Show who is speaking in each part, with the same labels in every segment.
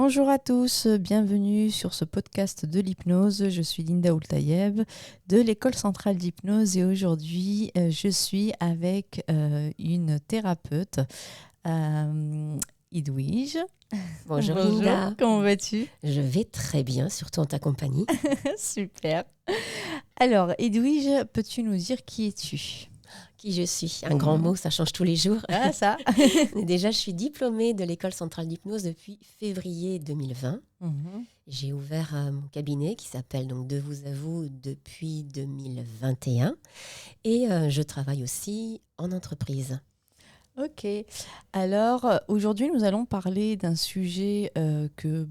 Speaker 1: Bonjour à tous, bienvenue sur ce podcast de l'hypnose. Je suis Linda Oultaïev de l'École centrale d'hypnose et aujourd'hui je suis avec une thérapeute, Edwige.
Speaker 2: Bonjour
Speaker 1: Bonjour,
Speaker 2: Linda.
Speaker 1: comment vas-tu?
Speaker 2: Je vais très bien, surtout en ta compagnie.
Speaker 1: Super. Alors Edwige, peux-tu nous dire qui es-tu?
Speaker 2: Qui je suis? Un grand mot, ça change tous les jours.
Speaker 1: Ah ça.
Speaker 2: Déjà, je suis diplômée de l'École centrale d'hypnose depuis février 2020.
Speaker 1: Mhm.
Speaker 2: J'ai ouvert mon cabinet qui s'appelle donc De vous à vous depuis 2021 et je travaille aussi en entreprise.
Speaker 1: Ok. Alors aujourd'hui nous allons parler d'un sujet que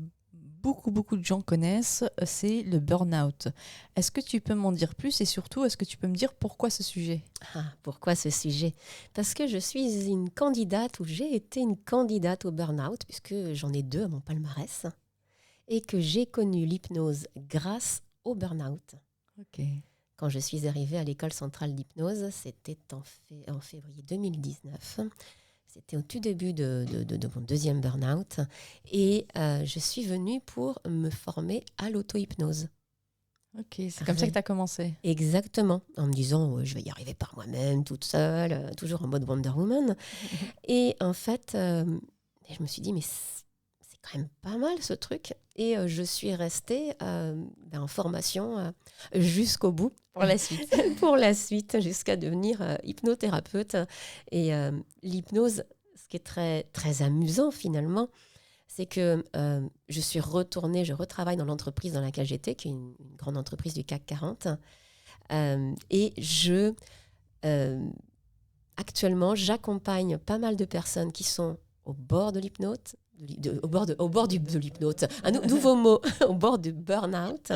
Speaker 1: beaucoup de gens connaissent, c'est le burn-out. Est-ce que tu peux m'en dire plus et surtout, est-ce que tu peux me dire pourquoi ce sujet?
Speaker 2: Ah, pourquoi ce sujet? Parce que je suis une candidate ou j'ai été une candidate au burn-out puisque j'en ai 2 à mon palmarès et que j'ai connu l'hypnose grâce au burn-out.
Speaker 1: Ok.
Speaker 2: Quand je suis arrivée à l'École centrale d'hypnose, c'était en février 2019. C'était au tout début de mon deuxième burn-out. Et je suis venue pour me former à l'auto-hypnose.
Speaker 1: Ok, c'est comme ça que tu as commencé.
Speaker 2: Exactement, en me disant je vais y arriver par moi-même, toute seule, toujours en mode Wonder Woman. Et en fait, je me suis dit, mais c'est quand même pas mal ce truc. Et je suis restée en formation jusqu'au bout.
Speaker 1: Pour la suite.
Speaker 2: Pour la suite, jusqu'à devenir hypnothérapeute. Et l'hypnose, ce qui est très, très amusant finalement, c'est que je retravaille dans l'entreprise dans laquelle j'étais, qui est une grande entreprise du CAC 40. Et actuellement, j'accompagne pas mal de personnes qui sont au bord de l'hypnose, de l'hypnose, un nouveau mot, au bord du burn-out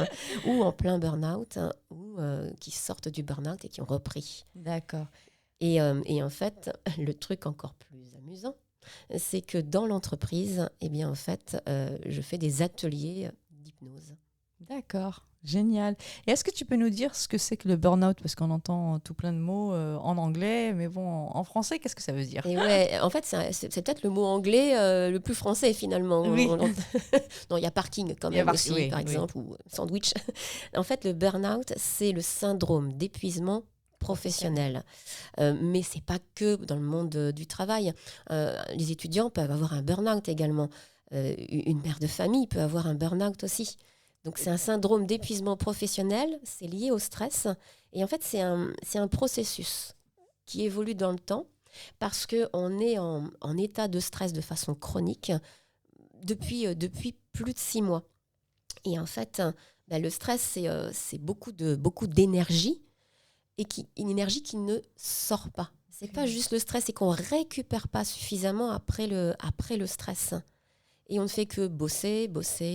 Speaker 2: ou en plein burn-out, ou qui sortent du burn-out et qui ont repris.
Speaker 1: D'accord.
Speaker 2: Et en fait, le truc encore plus amusant, c'est que dans l'entreprise, eh bien, en fait, je fais des ateliers d'hypnose.
Speaker 1: D'accord. Génial. Et est-ce que tu peux nous dire ce que c'est que le burn-out? Parce qu'on entend tout plein de mots en anglais, mais bon, en français, qu'est-ce que ça veut dire?
Speaker 2: Et ouais, en fait, c'est peut-être le mot anglais le plus français finalement.
Speaker 1: Oui.
Speaker 2: Non, il y a parking quand
Speaker 1: Il y a
Speaker 2: même aussi,
Speaker 1: oui,
Speaker 2: par
Speaker 1: oui.
Speaker 2: exemple, ou sandwich. En fait, le burn-out, c'est le syndrome d'épuisement professionnel. Mais c'est pas que dans le monde du travail. Les étudiants peuvent avoir un burn-out également. Une mère de famille peut avoir un burn-out aussi. Donc, c'est un syndrome d'épuisement professionnel, c'est lié au stress. Et en fait, c'est un processus qui évolue dans le temps parce qu'on est en état de stress de façon chronique depuis plus de 6 mois. Et en fait, le stress, c'est beaucoup d'énergie et une énergie qui ne sort pas. C'est pas juste le stress, c'est qu'on récupère pas suffisamment après le stress. Et on ne fait que bosser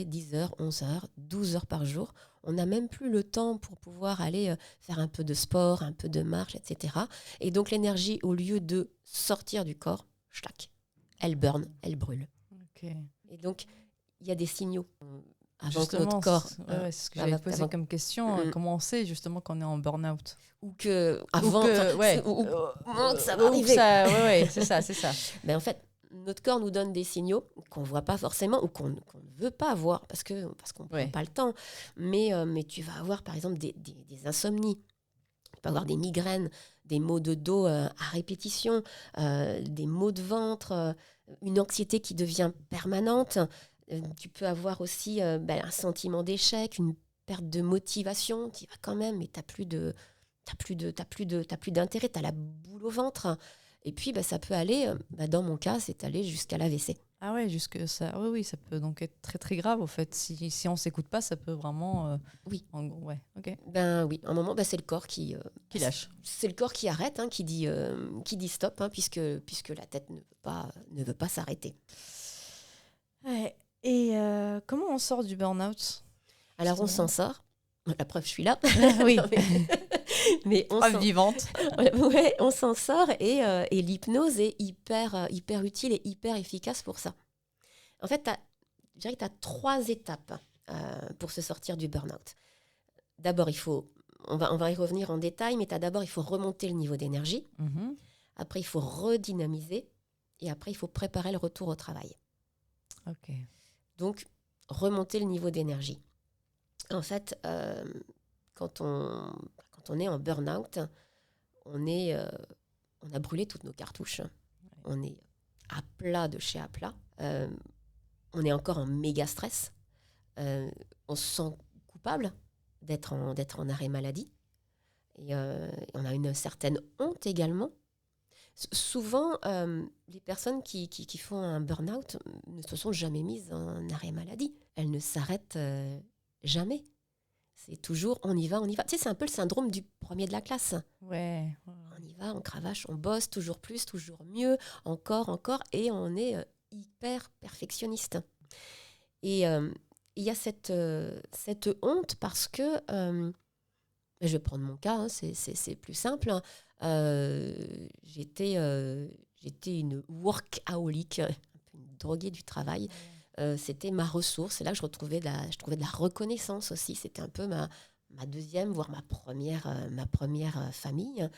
Speaker 2: 10 heures, 11 heures, 12 heures par jour. On n'a même plus le temps pour pouvoir aller faire un peu de sport, un peu de marche, etc. Et donc l'énergie, au lieu de sortir du corps, schlac, elle burn, elle brûle.
Speaker 1: Ok.
Speaker 2: Et donc, il y a des signaux avant que
Speaker 1: Justement,
Speaker 2: notre corps...
Speaker 1: c'est ce que j'avais posé comme question. Comment on sait justement qu'on est en burn-out?
Speaker 2: Ou que avant,
Speaker 1: Ou que, ouais.
Speaker 2: que ça va arriver.
Speaker 1: Ouais, c'est ça.
Speaker 2: Mais en fait, notre corps nous donne des signaux qu'on ne voit pas forcément ou qu'on ne veut pas voir parce qu'on ne prend pas le temps. Mais tu vas avoir par exemple des insomnies, tu peux avoir des migraines, des maux de dos à répétition, des maux de ventre, une anxiété qui devient permanente. Tu peux avoir aussi un sentiment d'échec, une perte de motivation. Tu y vas quand même, mais tu n'as plus d'intérêt, tu as la boule au ventre. Et puis, ça peut aller, dans mon cas, c'est aller jusqu'à l'AVC.
Speaker 1: Ah ouais, jusque ça. Oui, ça peut donc être très très grave au fait. Si on s'écoute pas, ça peut vraiment.
Speaker 2: Oui.
Speaker 1: Ouais, ok.
Speaker 2: Oui, à un moment, c'est le corps qui
Speaker 1: lâche.
Speaker 2: C'est le corps qui arrête, qui dit stop, puisque la tête ne veut pas s'arrêter.
Speaker 1: Ouais. Et comment on sort du burn-out?
Speaker 2: Alors, on s'en sort. La preuve, je suis là.
Speaker 1: Oui.
Speaker 2: Mais
Speaker 1: preuve vivante.
Speaker 2: Ouais, on s'en sort et l'hypnose est hyper utile et hyper efficace pour ça. En fait, je dirais que tu as 3 étapes pour se sortir du burn-out. D'abord, on va y revenir en détail, mais il faut remonter le niveau d'énergie.
Speaker 1: Mm-hmm.
Speaker 2: Après, il faut redynamiser. Et après, il faut préparer le retour au travail.
Speaker 1: Ok.
Speaker 2: Donc, remonter le niveau d'énergie. En fait, quand on est en burn-out, on a brûlé toutes nos cartouches. On est à plat de chez à plat. On est encore en méga stress. On se sent coupable d'être en arrêt maladie. Et on a une certaine honte également. Souvent, les personnes qui font un burn-out ne se sont jamais mises en arrêt maladie. Elles ne s'arrêtent jamais. C'est toujours on y va, on y va. Tu sais, c'est un peu le syndrome du premier de la classe.
Speaker 1: Ouais.
Speaker 2: On y va, on cravache, on bosse toujours plus, toujours mieux, encore, et on est hyper perfectionniste. Et il y a cette honte parce que, je vais prendre mon cas, hein, c'est plus simple. J'étais une workaholic, un peu une droguée du travail. C'était ma ressource. C'est là que je trouvais de la reconnaissance aussi. C'était un peu ma deuxième, voire ma première famille.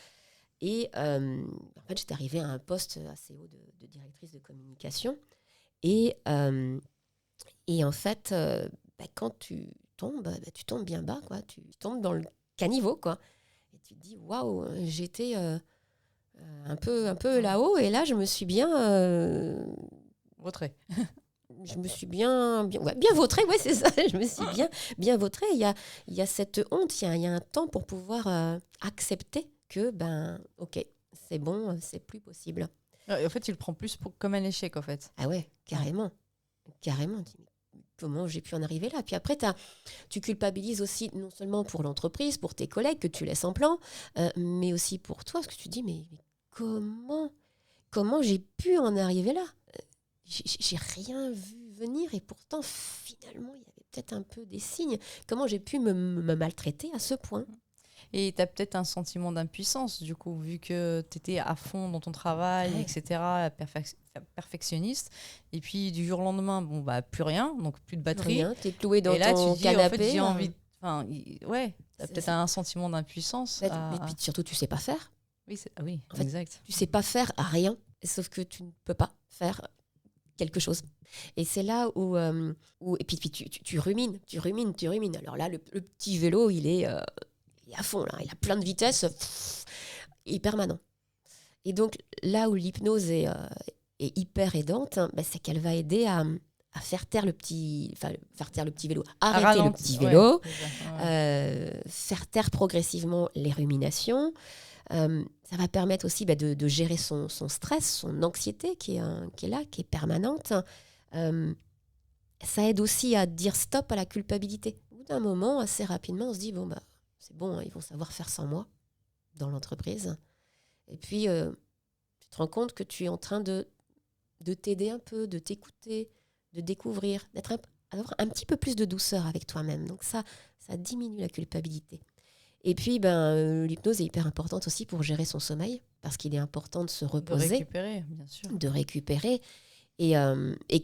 Speaker 2: Et en fait, j'étais arrivée à un poste assez haut de directrice de communication. Et en fait, quand tu tombes, tu tombes bien bas, quoi. Tu tombes dans le caniveau, quoi. Et tu te dis, waouh, j'étais un peu là-haut. Et là, je me suis bien...
Speaker 1: Vautré.
Speaker 2: Je me suis bien vautrée, ouais, c'est ça. Je me suis bien vautrée. Il y a cette honte, il y a un temps pour pouvoir accepter que, ok, c'est bon, c'est plus possible.
Speaker 1: En fait, tu le prends plus comme un échec, en fait.
Speaker 2: Ah ouais, carrément. Carrément. Comment j'ai pu en arriver là? Puis après, tu culpabilises aussi, non seulement pour l'entreprise, pour tes collègues que tu laisses en plan, mais aussi pour toi, parce que tu te dis, mais comment j'ai pu en arriver là? J'ai rien vu venir et pourtant, finalement, il y avait peut-être un peu des signes. Comment j'ai pu me maltraiter à ce point?
Speaker 1: Et tu as peut-être un sentiment d'impuissance, du coup, vu que tu étais à fond dans ton travail,
Speaker 2: Ouais.
Speaker 1: etc., perfectionniste. Et puis, du jour au lendemain, plus rien, donc plus de batterie.
Speaker 2: Rien, t'es cloué dans
Speaker 1: et là,
Speaker 2: ton
Speaker 1: tu dis,
Speaker 2: canapé.
Speaker 1: en fait, j'ai envie... ouais, tu as
Speaker 2: C'est
Speaker 1: peut-être
Speaker 2: ça.
Speaker 1: un sentiment d'impuissance.
Speaker 2: Mais puis surtout, tu sais pas faire.
Speaker 1: Oui, oui,
Speaker 2: En fait,
Speaker 1: exact.
Speaker 2: Tu sais pas faire rien, sauf que tu ne peux pas faire quelque chose. Et c'est là où et puis tu rumines. Alors là, le petit vélo, il est à fond, là. Il a plein de vitesse, il est permanent. Et donc, là où l'hypnose est hyper aidante, c'est qu'elle va aider à faire taire le petit vélo, arrêter le petit vélo, faire taire progressivement les ruminations. Ça va permettre aussi de gérer son stress, son anxiété qui est là, qui est permanente. Ça aide aussi à dire stop à la culpabilité. Au bout d'un moment, assez rapidement, on se dit, c'est bon, ils vont savoir faire sans moi dans l'entreprise. Et puis, tu te rends compte que tu es en train de t'aider un peu, de t'écouter, de découvrir, d'avoir un petit peu plus de douceur avec toi-même. Donc ça diminue la culpabilité. Et puis, l'hypnose est hyper importante aussi pour gérer son sommeil, parce qu'il est important de se reposer.
Speaker 1: De récupérer, bien sûr.
Speaker 2: De récupérer. Et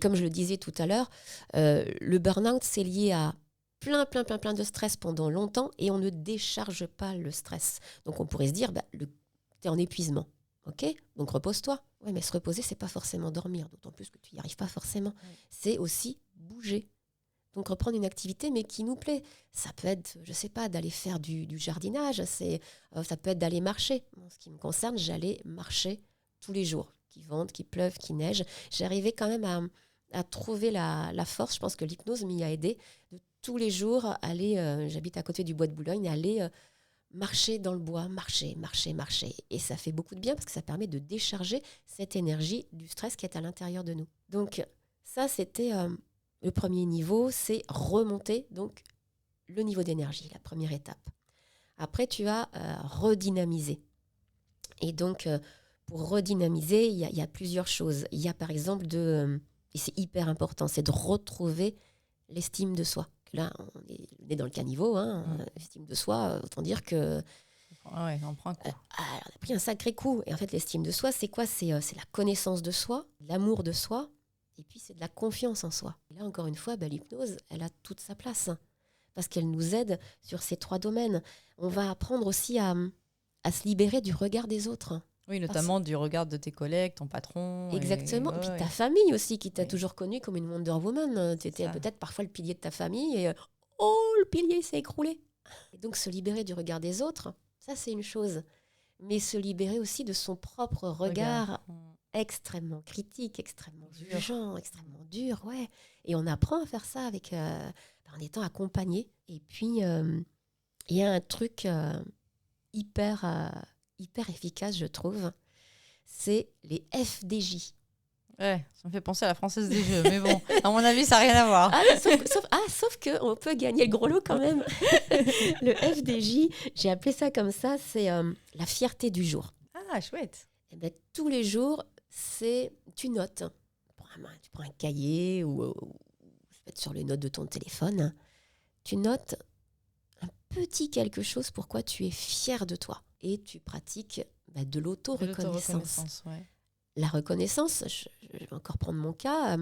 Speaker 2: comme je le disais tout à l'heure, le burn-out, c'est lié à plein de stress pendant longtemps et on ne décharge pas le stress. Donc, on pourrait se dire, tu es en épuisement. Ok, donc repose-toi. Oui, mais se reposer, c'est pas forcément dormir, d'autant plus que tu n'y arrives pas forcément. Ouais. C'est aussi bouger. Donc reprendre une activité, mais qui nous plaît. Ça peut être, je sais pas, d'aller faire du jardinage. Ça peut être d'aller marcher. En ce qui me concerne, j'allais marcher tous les jours. Qu'il vente, qu'il pleuve, qu'il neige. J'arrivais quand même à trouver la force. Je pense que l'hypnose m'y a aidé. De tous les jours, aller, j'habite à côté du bois de Boulogne, aller marcher dans le bois, marcher. Et ça fait beaucoup de bien parce que ça permet de décharger cette énergie du stress qui est à l'intérieur de nous. Donc ça, c'était le premier niveau, c'est remonter donc le niveau d'énergie, la première étape. Après, tu vas redynamiser. Et donc, pour redynamiser, il y a plusieurs choses. Il y a par exemple et c'est hyper important, c'est de retrouver l'estime de soi. Là, on est dans le caniveau, l'estime de soi, autant dire que...
Speaker 1: Ouais, on prend un coup.
Speaker 2: Alors, on a pris un sacré coup. Et en fait, l'estime de soi, c'est quoi ? C'est la connaissance de soi, l'amour de soi, et puis c'est de la confiance en soi. Et là, encore une fois, l'hypnose, elle a toute sa place, parce qu'elle nous aide sur ces 3 domaines. On va apprendre aussi à se libérer du regard des autres.
Speaker 1: Oui, notamment du regard de tes collègues, ton patron.
Speaker 2: Exactement.
Speaker 1: Et
Speaker 2: Et puis
Speaker 1: ouais,
Speaker 2: ta famille aussi, qui t'a
Speaker 1: oui,
Speaker 2: toujours connue comme une Wonder Woman. Tu étais
Speaker 1: ça.
Speaker 2: peut-être parfois le pilier de ta famille et oh, le pilier s'est écroulé. Et donc se libérer du regard des autres, ça c'est une chose. Mais se libérer aussi de son propre
Speaker 1: Regarde.
Speaker 2: regard extrêmement critique, extrêmement
Speaker 1: Dur.
Speaker 2: jugeant, extrêmement dur, ouais. Et on apprend à faire ça avec, en étant accompagné. Et puis, il y a un truc hyper efficace, je trouve, c'est les FDJ.
Speaker 1: Ouais, ça me fait penser à la Française des Jeux. Mais bon, à mon avis, ça n'a rien à voir.
Speaker 2: Sauf qu'on peut gagner le gros lot quand même. Le FDJ, j'ai appelé ça comme ça, c'est la fierté du jour.
Speaker 1: Ah, chouette.
Speaker 2: Eh ben, tous les jours, tu notes. Tu prends un cahier ou peut-être sur les notes de ton téléphone. Tu notes un petit quelque chose pourquoi tu es fier de toi. Et tu pratiques de l'auto-reconnaissance.
Speaker 1: Ouais.
Speaker 2: La reconnaissance, je vais encore prendre mon cas,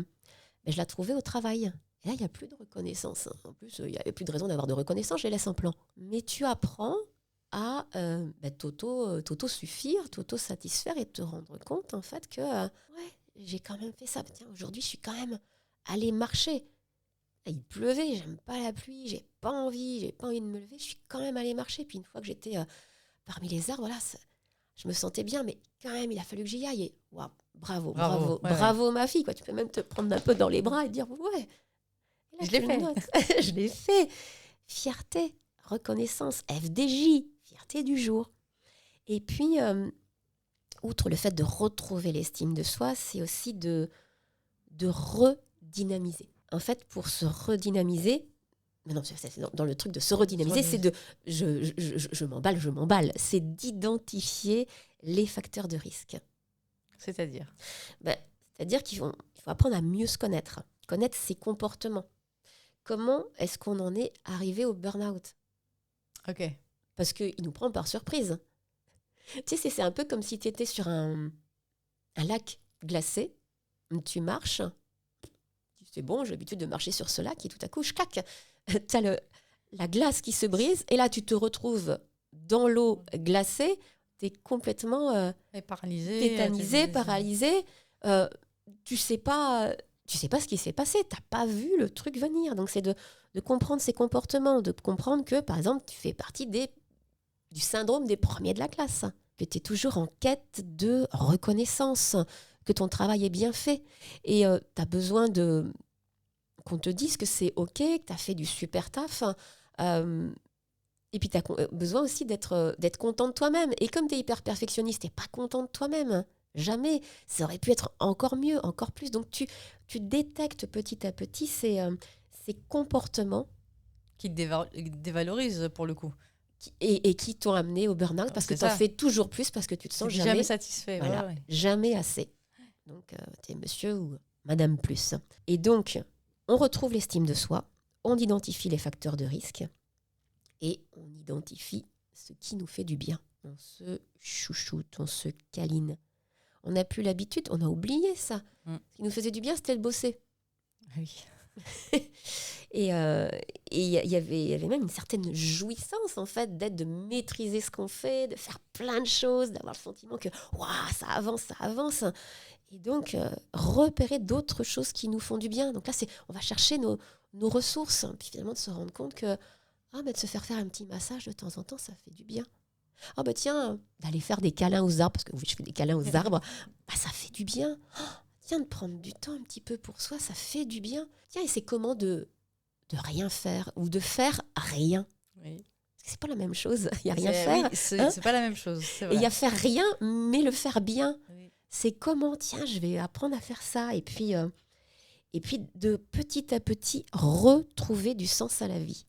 Speaker 2: je la trouvais au travail. Et là, il n'y a plus de reconnaissance. En plus, il n'y avait plus de raison d'avoir de reconnaissance, je les laisse en plan. Mais tu apprends à t'auto-suffire, t'auto-satisfaire et te rendre compte en fait que j'ai quand même fait ça. Tiens, aujourd'hui, je suis quand même allée marcher. Il pleuvait, j'aime pas la pluie, j'ai pas envie de me lever, je suis quand même allée marcher. Puis une fois que j'étais parmi les arbres, voilà, je me sentais bien, mais quand même, il a fallu que j'y aille. Et wow, bravo ma fille. Quoi. Tu peux même te prendre un peu dans les bras et dire ouais. Et là,
Speaker 1: Je l'ai fait.
Speaker 2: Je l'ai fait. Fierté, reconnaissance, FDJ, fierté du jour. Et puis, outre le fait de retrouver l'estime de soi, c'est aussi de redynamiser. En fait, pour se redynamiser, mais non, c'est dans le truc de se redynamiser, c'est de je m'emballe, c'est d'identifier les facteurs de risque.
Speaker 1: C'est-à-dire
Speaker 2: C'est-à-dire qu'il faut apprendre à mieux se connaître ses comportements. Comment est-ce qu'on en est arrivé au burn-out ?
Speaker 1: Ok.
Speaker 2: Parce qu'il nous prend par surprise. Tu sais, c'est un peu comme si tu étais sur un lac glacé, tu marches, c'est bon, j'ai l'habitude de marcher sur ce lac, et tout à coup, clac, tu as la glace qui se brise, et là, tu te retrouves dans l'eau glacée, tu es complètement tétanisé, paralysé, tu sais pas ce qui s'est passé, tu n'as pas vu le truc venir. Donc, c'est de comprendre ses comportements, de comprendre que, par exemple, tu fais partie du syndrome des premiers de la classe, que tu es toujours en quête de reconnaissance, que ton travail est bien fait. Et tu as besoin qu'on te dise que c'est OK, que tu as fait du super taf. Et puis tu as besoin aussi d'être content de toi-même. Et comme tu es hyper perfectionniste, tu n'es pas content de toi-même. Jamais. Ça aurait pu être encore mieux, encore plus. Donc tu détectes petit à petit ces comportements
Speaker 1: qui te dévalorisent pour le coup.
Speaker 2: Et qui t'ont amené au burn-out parce que tu en fais toujours plus, parce que tu te sens
Speaker 1: jamais satisfait.
Speaker 2: Voilà,
Speaker 1: ouais.
Speaker 2: Jamais assez. Donc, tu es monsieur ou madame plus. Et donc, on retrouve l'estime de soi, on identifie les facteurs de risque et on identifie ce qui nous fait du bien. On se chouchoute, on se câline. On n'a plus l'habitude, on a oublié ça. Ce qui nous faisait du bien, c'était de bosser.
Speaker 1: Oui.
Speaker 2: Et il y avait même une certaine jouissance en fait de maîtriser ce qu'on fait, de faire plein de choses, d'avoir le sentiment que ça avance. Et donc repérer d'autres choses qui nous font du bien. Donc là, on va chercher nos ressources, puis finalement de se rendre compte que de se faire un petit massage de temps en temps, ça fait du bien. Tiens, d'aller faire des câlins aux arbres, parce que oui, je fais des câlins aux arbres, ça fait du bien. Tiens, de prendre du temps un petit peu pour soi, ça fait du bien. Tiens, et c'est comment de rien faire ou de faire rien.
Speaker 1: Oui.
Speaker 2: Parce que c'est pas la même chose. Il y a rien faire.
Speaker 1: Oui, c'est pas la même chose. C'est vrai.
Speaker 2: Et il y a faire rien, mais le faire bien.
Speaker 1: Oui.
Speaker 2: C'est comment, tiens, je vais apprendre à faire ça. Et puis de petit à petit, retrouver du sens à la vie.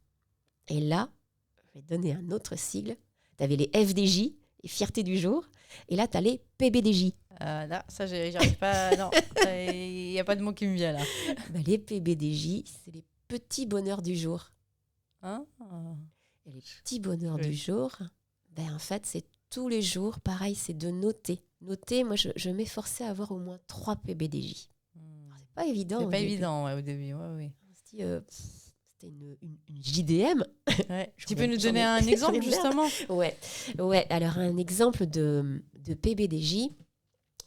Speaker 2: Et là, je vais donner un autre sigle. Tu avais les FDJ, les fiertés du jour. Et là, tu as les PBDJ.
Speaker 1: Là, ça, j'arrive pas. Non, il n'y a pas de mot qui me vient là.
Speaker 2: Les PBDJ, c'est les petits bonheurs du jour.
Speaker 1: Hein ?
Speaker 2: Et les petits bonheurs du jour, en fait, c'est tous les jours. Pareil, c'est de noter. Noter, moi, je m'efforçais à avoir au moins 3 PBDJ. Alors, c'est pas évident.
Speaker 1: C'est pas évident au début. Ouais.
Speaker 2: C'était une JDM.
Speaker 1: Ouais. Tu peux nous donner un exemple, justement ?
Speaker 2: Ouais. Alors, un exemple de de PBDJ,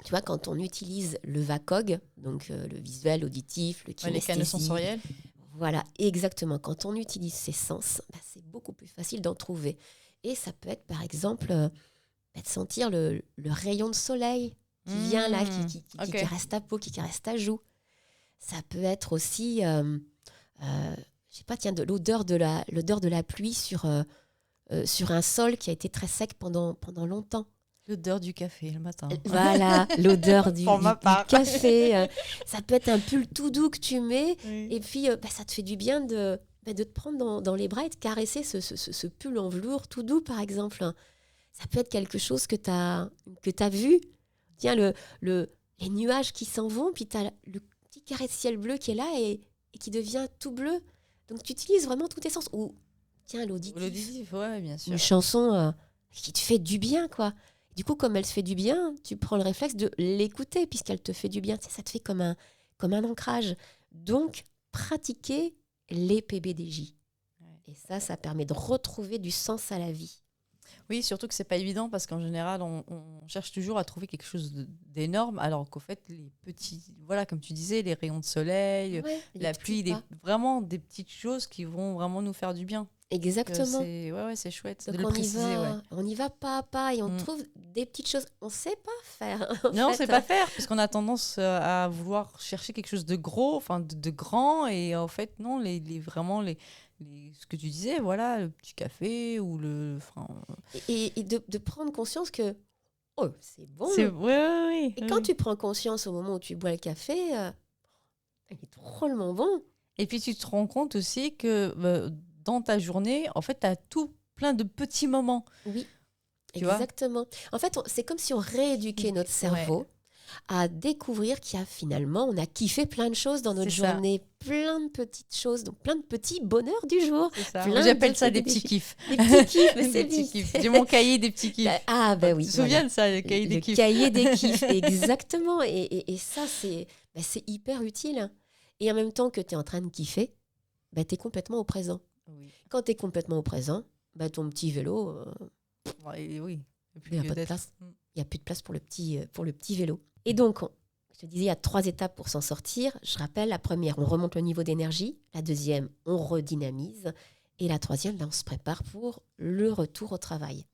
Speaker 2: tu vois, quand on utilise le VACOG, donc le visuel, l'auditif, le
Speaker 1: Les
Speaker 2: kinesthésie,
Speaker 1: canaux sensoriels.
Speaker 2: voilà, exactement. Quand on utilise ces sens, c'est beaucoup plus facile d'en trouver. Et ça peut être, par exemple, de sentir le rayon de soleil qui vient là, qui caresse ta peau, qui caresse ta joue. Ça peut être aussi, je sais pas, tiens, de l'odeur de la pluie sur un sol qui a été très sec pendant longtemps.
Speaker 1: L'odeur du café le matin.
Speaker 2: Voilà, l'odeur du
Speaker 1: Pour ma part.
Speaker 2: café. Ça peut être un pull tout doux que tu mets.
Speaker 1: Oui.
Speaker 2: Et puis, ça te fait du bien de te prendre dans les bras et de caresser ce pull en velours tout doux, par exemple. Ça peut être quelque chose que tu as vu. Tiens, les nuages qui s'en vont, puis tu as le petit carré de ciel bleu qui est là et qui devient tout bleu. Donc, tu utilises vraiment tous tes sens. Ou, tiens,
Speaker 1: L'auditif, ouais, bien sûr.
Speaker 2: une chanson qui te fait du bien, quoi. Du coup, comme elle te fait du bien, tu prends le réflexe de l'écouter puisqu'elle te fait du bien. Tu sais, ça te fait comme un ancrage. Donc, pratiquer les PBDJ.
Speaker 1: Ouais.
Speaker 2: Et ça permet de retrouver du sens à la vie.
Speaker 1: Oui, surtout que c'est pas évident parce qu'en général, on cherche toujours à trouver quelque chose d'énorme, alors qu'au fait, les petits, voilà, comme tu disais, les rayons de soleil,
Speaker 2: Ouais,
Speaker 1: la pluie, vraiment des petites choses qui vont vraiment nous faire du bien.
Speaker 2: Exactement.
Speaker 1: C'est chouette
Speaker 2: Donc
Speaker 1: de le préciser.
Speaker 2: on y va pas à pas et on trouve des petites choses. On sait pas faire.
Speaker 1: Non, on sait pas faire parce qu'on a tendance à vouloir chercher quelque chose de gros, enfin de grand, et en fait non, vraiment ce que tu disais, voilà, le petit café ou
Speaker 2: et de prendre conscience que c'est bon.
Speaker 1: Oui.
Speaker 2: Et quand tu prends conscience au moment où tu bois le café, il est drôlement bon.
Speaker 1: Et puis tu te rends compte aussi que dans ta journée, en fait, tu as tout plein de petits moments.
Speaker 2: Oui,
Speaker 1: tu vois.
Speaker 2: exactement. En fait, c'est comme si on rééduquait notre cerveau à découvrir on a kiffé plein de choses dans notre journée, plein de petites choses, donc plein de petits bonheurs du jour.
Speaker 1: J'appelle ça des petits kiffs.
Speaker 2: Des petits kiffs, mais c'est
Speaker 1: petits kiffs. J'ai mon cahier des petits kiffs.
Speaker 2: Oui.
Speaker 1: Tu te souviens de ça, le cahier des kiffs?
Speaker 2: Le cahier des kiffs, exactement. Et ça, c'est hyper utile. Et en même temps que tu es en train de kiffer, tu es complètement au présent.
Speaker 1: Oui.
Speaker 2: Quand tu es complètement au présent, ton petit vélo,
Speaker 1: oui.
Speaker 2: Il n'y a pas de place. Il n'y a plus de place pour le petit vélo. Et donc, je te disais, il y a 3 étapes pour s'en sortir. Je rappelle, la première, on remonte le niveau d'énergie. La deuxième, on redynamise. Et la troisième, on se prépare pour le retour au travail.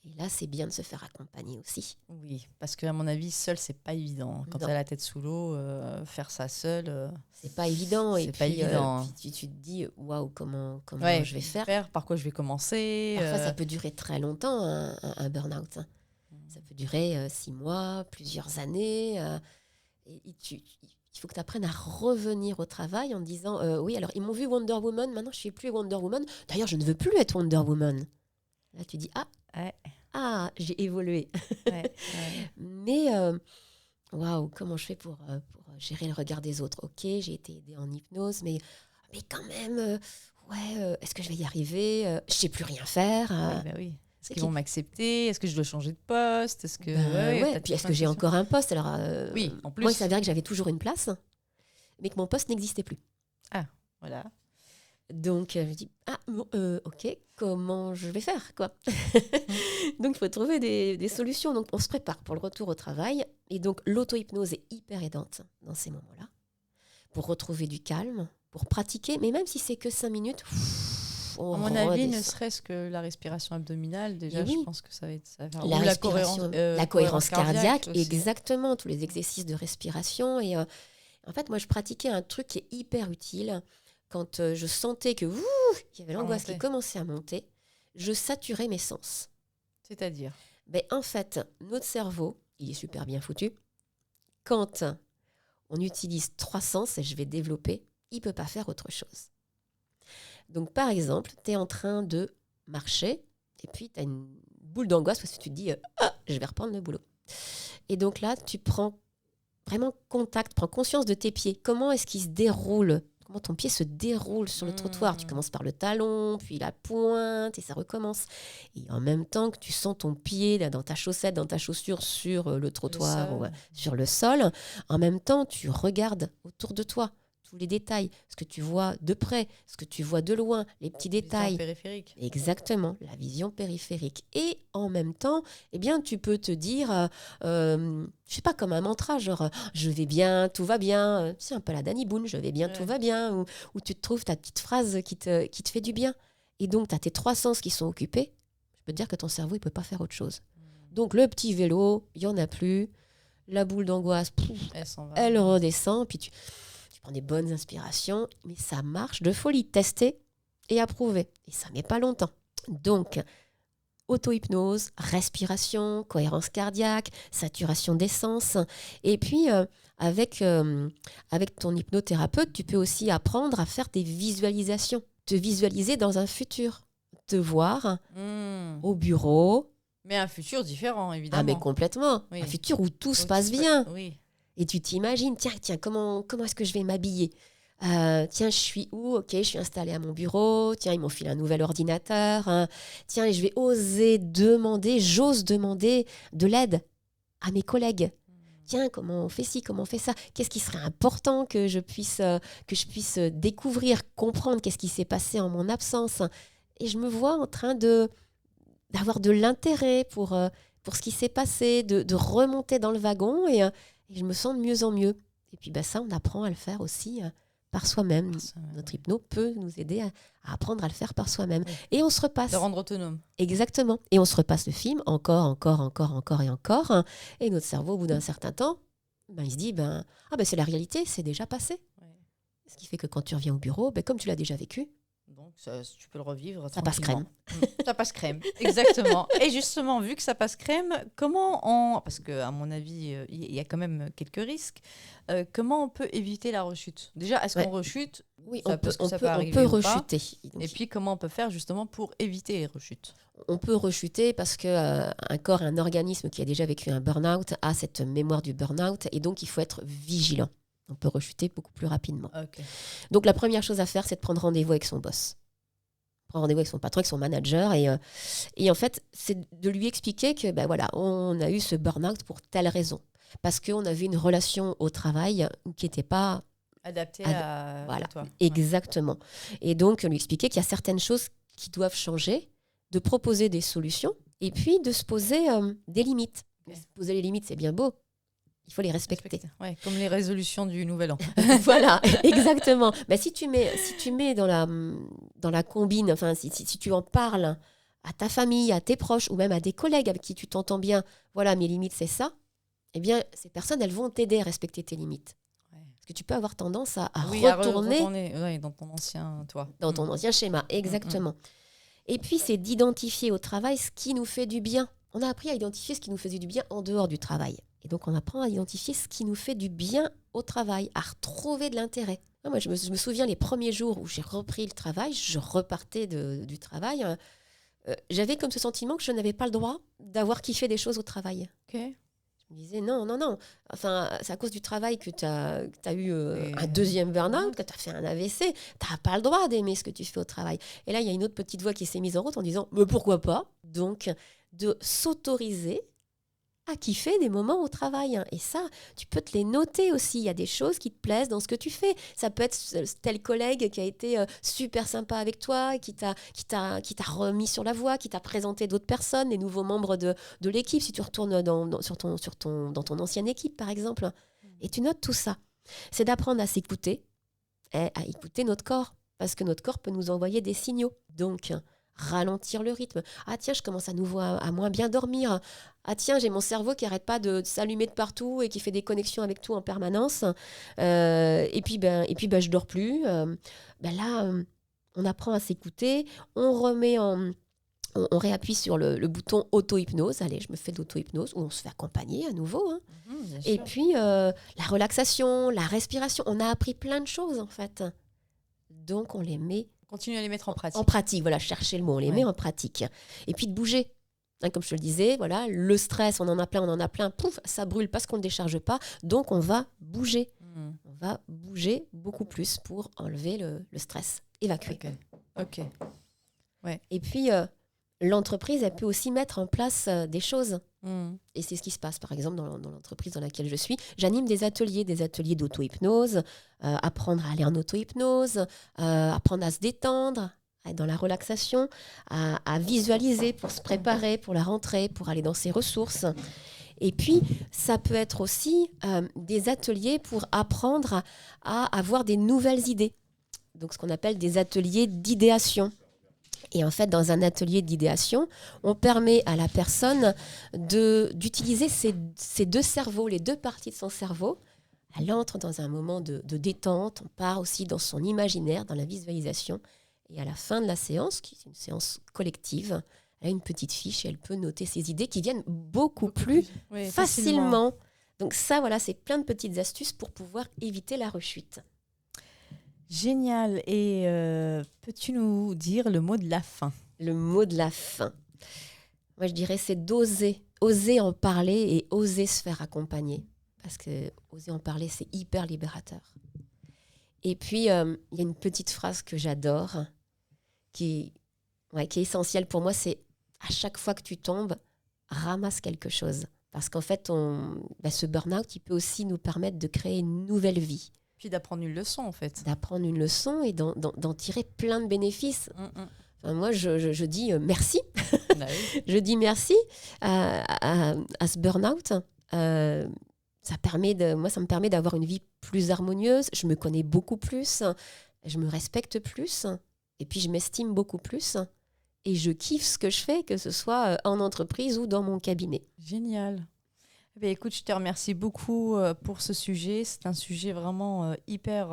Speaker 2: Et là, c'est bien de se faire accompagner aussi.
Speaker 1: Oui, parce qu'à mon avis, seul, c'est pas évident. Quand tu as la tête sous l'eau, faire ça seul,
Speaker 2: c'est pas évident.
Speaker 1: C'est pas évident.
Speaker 2: Puis tu te dis, waouh, comment je vais faire?
Speaker 1: Par quoi je vais commencer?
Speaker 2: Parfois, ça peut durer très longtemps, un burn-out. Ça peut durer 6 mois, plusieurs années. Il faut que tu apprennes à revenir au travail en disant, oui, alors ils m'ont vu Wonder Woman, maintenant je ne suis plus Wonder Woman. D'ailleurs, je ne veux plus être Wonder Woman. Là, tu dis, j'ai évolué. Mais, waouh, comment je fais pour gérer le regard des autres? Ok, j'ai été aidée en hypnose, mais quand même, est-ce que je vais y arriver? Je ne sais plus rien faire.
Speaker 1: Oui. Est-ce qu'ils vont m'accepter? Est-ce que je dois changer de poste? Est-ce que
Speaker 2: puis est-ce que j'ai encore un poste? Alors,
Speaker 1: oui, en plus.
Speaker 2: Moi, il s'avérait que j'avais toujours une place, mais que mon poste n'existait plus.
Speaker 1: Ah, voilà.
Speaker 2: Donc, je me dis, ok, comment je vais faire, quoi? Donc, il faut trouver des solutions. Donc, on se prépare pour le retour au travail. Et donc, l'auto-hypnose est hyper aidante dans ces moments-là, pour retrouver du calme, pour pratiquer. Mais même si c'est que 5 minutes,
Speaker 1: à mon avis, ne serait-ce que la respiration abdominale, déjà, je pense que ça va être ça.
Speaker 2: La cohérence cardiaque,
Speaker 1: aussi.
Speaker 2: Exactement, tous les exercices de respiration. Et en fait, moi, je pratiquais un truc qui est hyper utile. Quand je sentais que il y avait l'angoisse qui commençait à monter, je saturais mes sens.
Speaker 1: C'est-à-dire?
Speaker 2: En fait, notre cerveau, il est super bien foutu. Quand on utilise 3 sens, et je vais développer, il ne peut pas faire autre chose. Donc, par exemple, tu es en train de marcher et puis tu as une boule d'angoisse parce que tu te dis je vais reprendre le boulot. Et donc là, tu prends vraiment contact, prends conscience de tes pieds. Comment est-ce qu'ils se déroulent? Comment ton pied se déroule sur le trottoir? Tu commences par le talon, puis la pointe et ça recommence. Et en même temps que tu sens ton pied là, dans ta chaussette, dans ta chaussure sur le trottoir ou sur le sol, en même temps, tu regardes autour de toi. tous les détails, ce que tu vois de près, ce que tu vois de loin, les petits détails.
Speaker 1: Périphérique.
Speaker 2: Exactement, la vision périphérique. Et en même temps, eh bien, tu peux te dire, je sais pas, comme un mantra, genre je vais bien, tout va bien. C'est un peu la Danny Boone, je vais bien, tout va bien. Ou tu te trouves ta petite phrase qui te fait du bien. Et donc, tu as tes 3 sens qui sont occupés. Je peux te dire que ton cerveau, il peut pas faire autre chose. Donc, le petit vélo, il y en a plus. La boule d'angoisse, elle redescend. Puis tu prends des bonnes inspirations. Mais ça marche de folie. Tester et approuver. Et ça met pas longtemps. Donc, auto-hypnose, respiration, cohérence cardiaque, saturation d'essence. Et puis, avec ton hypnothérapeute, tu peux aussi apprendre à faire des visualisations. Te visualiser dans un futur. Te voir au bureau.
Speaker 1: Mais un futur différent, évidemment.
Speaker 2: Ah, mais complètement. Oui. Un futur où tout se passe bien.
Speaker 1: Oui.
Speaker 2: Et tu t'imagines, tiens, comment est-ce que je vais m'habiller ? Tiens, je suis où ? Ok, je suis installée à mon bureau. Tiens, ils m'ont filé un nouvel ordinateur. Tiens, je vais j'ose demander de l'aide à mes collègues. Tiens, comment on fait ci, comment on fait ça ? Qu'est-ce qui serait important que je puisse découvrir, comprendre qu'est-ce qui s'est passé en mon absence ? Et je me vois en train d'avoir de l'intérêt pour ce qui s'est passé, de remonter dans le wagon et je me sens de mieux en mieux. Et puis ça, on apprend à le faire aussi par soi-même. Notre hypno peut nous aider à apprendre à le faire par soi-même. Oui. Et on se repasse.
Speaker 1: De rendre autonome.
Speaker 2: Exactement. Et on se repasse le film encore et encore. Et notre cerveau, au bout d'un certain temps, il se dit, c'est la réalité, c'est déjà passé. Oui. Ce qui fait que quand tu reviens au bureau, comme tu l'as déjà vécu,
Speaker 1: donc tu peux le revivre.
Speaker 2: Ça passe crème.
Speaker 1: Ça passe crème, exactement. Et justement, vu que ça passe crème, parce qu'à mon avis, il y a quand même quelques risques, comment on peut éviter la rechute ? Déjà, est-ce qu'on rechute ?
Speaker 2: Oui, on peut rechuter.
Speaker 1: Et puis, comment on peut faire justement pour éviter les rechutes ?
Speaker 2: On peut rechuter parce qu'un corps, un organisme qui a déjà vécu un burn-out a cette mémoire du burn-out et donc il faut être vigilant. On peut rechuter beaucoup plus rapidement.
Speaker 1: Okay.
Speaker 2: Donc, la première chose à faire, c'est de prendre rendez-vous avec son boss. Prendre rendez-vous avec son patron, avec son manager. Et en fait, c'est de lui expliquer que, on a eu ce burn-out pour telle raison. Parce qu'on avait une relation au travail qui n'était pas
Speaker 1: adaptée à toi.
Speaker 2: Exactement. Et donc, lui expliquer qu'il y a certaines choses qui doivent changer, de proposer des solutions et puis de se poser des limites. Okay. Se poser les limites, c'est bien beau. Il faut les respecter.
Speaker 1: Ouais, comme les résolutions du Nouvel An.
Speaker 2: Voilà, exactement. Si tu mets dans la combine, enfin, si tu en parles à ta famille, à tes proches ou même à des collègues avec qui tu t'entends bien, voilà, mes limites, c'est ça, eh bien, ces personnes, elles vont t'aider à respecter tes limites. Ouais. Parce que tu peux avoir tendance à retourner
Speaker 1: dans ton ancien toi.
Speaker 2: Dans ton ancien schéma, exactement. Et puis, c'est d'identifier au travail ce qui nous fait du bien. On a appris à identifier ce qui nous faisait du bien en dehors du travail. Et donc, on apprend à identifier ce qui nous fait du bien au travail, à retrouver de l'intérêt. Moi, je me souviens les premiers jours où j'ai repris le travail, je repartais du travail. J'avais comme ce sentiment que je n'avais pas le droit d'avoir kiffé des choses au travail.
Speaker 1: Okay.
Speaker 2: Je me disais non. Enfin, c'est à cause du travail que tu as eu un deuxième burn-out, que tu as fait un AVC. Tu n'as pas le droit d'aimer ce que tu fais au travail. Et là, il y a une autre petite voix qui s'est mise en route en disant « Mais pourquoi pas ?» Donc, de s'autoriser à kiffer des moments au travail. Et ça, tu peux te les noter aussi. Il y a des choses qui te plaisent dans ce que tu fais. Ça peut être tel collègue qui a été super sympa avec toi, qui t'a remis sur la voie, qui t'a présenté d'autres personnes, des nouveaux membres de l'équipe, si tu retournes dans ton ancienne équipe, par exemple. Et tu notes tout ça. C'est d'apprendre à s'écouter et à écouter notre corps. Parce que notre corps peut nous envoyer des signaux. Donc, ralentir le rythme. Ah tiens, je commence à nouveau à moins bien dormir. Ah tiens, j'ai mon cerveau qui n'arrête pas de s'allumer de partout et qui fait des connexions avec tout en permanence. Et puis je dors plus. Là, on apprend à s'écouter. On réappuie sur le bouton auto-hypnose. Allez, je me fais d'auto-hypnose, où on se fait accompagner à nouveau. Hein. Et puis, la relaxation, la respiration. On a appris plein de choses, en fait. Donc, on les met...
Speaker 1: Continue à les mettre en pratique.
Speaker 2: En pratique, voilà, chercher le mot, on les met en pratique. Et puis de bouger. Hein, comme je te le disais, voilà, le stress, on en a plein, pouf, ça brûle parce qu'on ne le décharge pas. Donc, on va bouger. On va bouger beaucoup plus pour enlever le stress, évacuer.
Speaker 1: Ok. Ouais.
Speaker 2: Et puis, l'entreprise, elle peut aussi mettre en place des choses. Et c'est ce qui se passe, par exemple, dans l'entreprise dans laquelle je suis. J'anime des ateliers d'auto-hypnose, apprendre à aller en auto-hypnose, apprendre à se détendre, à être dans la relaxation, à visualiser pour se préparer pour la rentrée, pour aller dans ses ressources. Et puis, ça peut être aussi des ateliers pour apprendre à avoir des nouvelles idées. Donc, ce qu'on appelle des ateliers d'idéation. Et en fait, dans un atelier d'idéation, on permet à la personne d'utiliser ses deux cerveaux, les deux parties de son cerveau. Elle entre dans un moment de détente, on part aussi dans son imaginaire, dans la visualisation. Et à la fin de la séance, qui est une séance collective, elle a une petite fiche et elle peut noter ses idées qui viennent beaucoup plus facilement. Donc ça, voilà, c'est plein de petites astuces pour pouvoir éviter la rechute.
Speaker 1: Génial. Et peux-tu nous dire le mot de la fin ?
Speaker 2: Le mot de la fin. Moi, je dirais, c'est oser en parler et oser se faire accompagner. Parce que oser en parler, c'est hyper libérateur. Et puis, il y a une petite phrase que j'adore, qui est essentielle pour moi, c'est à chaque fois que tu tombes, ramasse quelque chose. Parce qu'en fait, ce burn-out, il peut aussi nous permettre de créer une nouvelle vie.
Speaker 1: Puis d'apprendre une leçon, en fait.
Speaker 2: D'apprendre une leçon et d'en tirer plein de bénéfices. Enfin, moi, je dis merci. Je dis merci à ce burn-out. Ça me permet d'avoir une vie plus harmonieuse. Je me connais beaucoup plus. Je me respecte plus. Et puis, je m'estime beaucoup plus. Et je kiffe ce que je fais, que ce soit en entreprise ou dans mon cabinet.
Speaker 1: Génial. Eh écoute, je te remercie beaucoup pour ce sujet. C'est un sujet vraiment hyper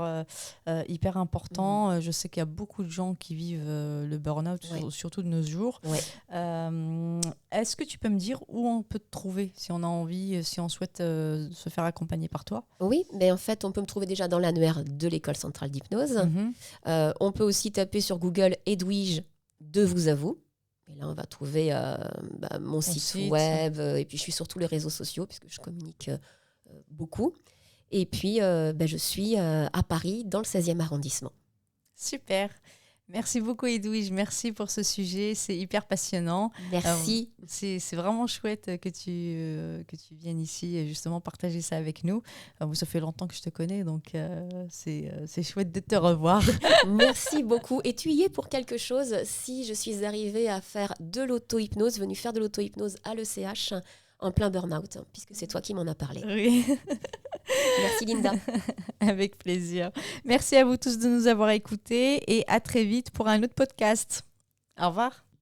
Speaker 1: important. Je sais qu'il y a beaucoup de gens qui vivent le burn-out, surtout de nos jours. Est-ce que tu peux me dire où on peut te trouver si on a envie, si on souhaite se faire accompagner par toi ?
Speaker 2: Oui, mais en fait, on peut me trouver déjà dans l'annuaire de l'École centrale d'hypnose. On peut aussi taper sur Google « Edwige de vous à vous ». Et là, on va trouver mon site web. Et puis, je suis sur tous les réseaux sociaux puisque je communique beaucoup. Et puis, je suis à Paris, dans le 16e arrondissement.
Speaker 1: Super. Merci beaucoup, Edwige. Merci pour ce sujet. C'est hyper passionnant.
Speaker 2: Merci.
Speaker 1: C'est vraiment chouette que tu viennes ici justement partager ça avec nous. Ça fait longtemps que je te connais, donc c'est chouette de te revoir.
Speaker 2: Merci beaucoup. Et tu y es pour quelque chose. Si je suis arrivée à faire de l'auto-hypnose, venue faire de l'auto-hypnose à l'ECH en plein burn-out, puisque c'est toi qui m'en as parlé.
Speaker 1: Oui.
Speaker 2: Merci Linda.
Speaker 1: Avec plaisir. Merci à vous tous de nous avoir écoutés et à très vite pour un autre podcast. Au revoir.